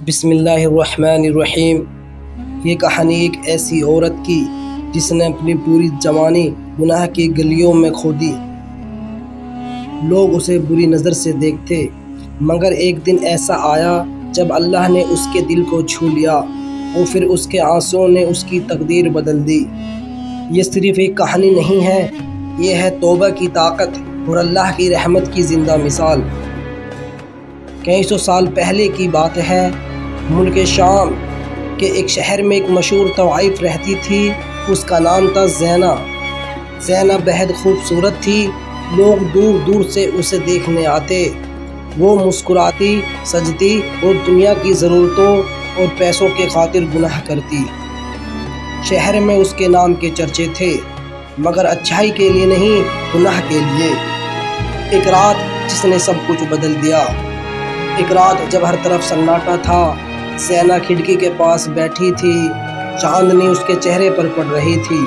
بسم اللہ الرحمن الرحیم۔ یہ کہانی ایک ایسی عورت کی جس نے اپنی پوری جوانی گناہ کی گلیوں میں کھو دی۔ لوگ اسے بری نظر سے دیکھتے، مگر ایک دن ایسا آیا جب اللہ نے اس کے دل کو چھو لیا اور پھر اس کے آنسوؤں نے اس کی تقدیر بدل دی۔ یہ صرف ایک کہانی نہیں ہے، یہ ہے توبہ کی طاقت اور اللہ کی رحمت کی زندہ مثال۔ کئی سو سال پہلے کی بات ہے، ملک شام کے ایک شہر میں ایک مشہور طوائف رہتی تھی۔ اس کا نام تھا زینہ۔ زینہ بہت خوبصورت تھی، لوگ دور دور سے اسے دیکھنے آتے۔ وہ مسکراتی، سجتی اور دنیا کی ضرورتوں اور پیسوں کے خاطر گناہ کرتی۔ شہر میں اس کے نام کے چرچے تھے، مگر اچھائی کے لیے نہیں، گناہ کے لیے۔ ایک رات جس نے سب کچھ بدل دیا۔ ایک رات جب ہر طرف سناٹا تھا، زینہ کھڑکی کے پاس بیٹھی تھی۔ چاندنی اس کے چہرے پر پڑ رہی تھی،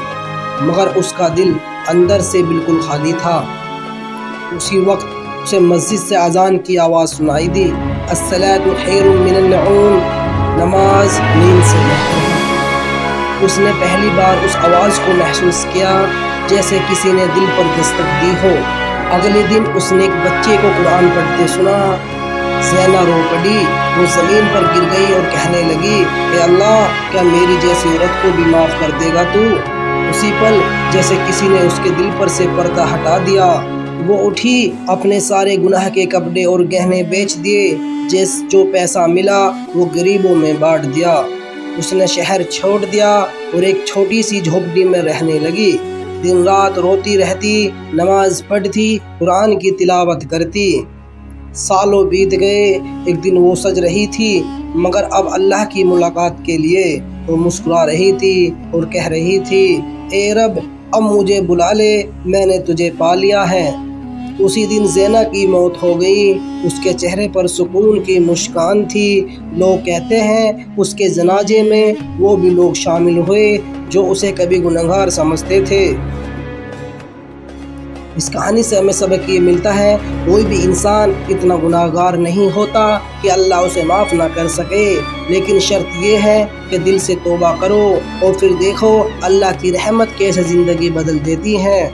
مگر اس کا دل اندر سے بالکل خالی تھا۔ اسی وقت اسے مسجد سے اذان کی آواز سنائی دی، الصلاۃ خیر من النعوم، نماز نیند سے بہتر ہے۔ اس نے پہلی بار اس آواز کو محسوس کیا جیسے کسی نے دل پر دستک دی ہو۔ اگلے دن اس نے ایک بچے کو قرآن پڑھتے سنا۔ زینہ رو پڑی، وہ زمین پر گر گئی اور کہنے لگی، اے اللہ، کیا میری جیسی عورت کو بھی معاف کر دے گا تو؟ اسی پل جیسے کسی نے اس کے دل پر سے پردہ ہٹا دیا، وہ اٹھی، اپنے سارے گناہ کے کپڑے اور گہنے بیچ دیے، جو پیسہ ملا وہ غریبوں میں بانٹ دیا۔ اس نے شہر چھوڑ دیا اور ایک چھوٹی سی جھوپڑی میں رہنے لگی۔ دن رات روتی رہتی، نماز پڑھتی، قرآن کی تلاوت کرتی۔ سالوں بیت گئے، ایک دن وہ سج رہی تھی، مگر اب اللہ کی ملاقات کے لیے وہ مسکرا رہی تھی اور کہہ رہی تھی، اے رب، اب مجھے بلا لے، میں نے تجھے پا لیا ہے۔ اسی دن زینہ کی موت ہو گئی۔ اس کے چہرے پر سکون کی مسکان تھی۔ لوگ کہتے ہیں اس کے جنازے میں وہ بھی لوگ شامل ہوئے جو اسے کبھی گنہگار سمجھتے تھے۔ اس کہانی سے ہمیں سبق یہ ملتا ہے، کوئی بھی انسان اتنا گناہگار نہیں ہوتا کہ اللہ اسے معاف نہ کر سکے، لیکن شرط یہ ہے کہ دل سے توبہ کرو اور پھر دیکھو اللہ کی رحمت کیسے زندگی بدل دیتی ہے۔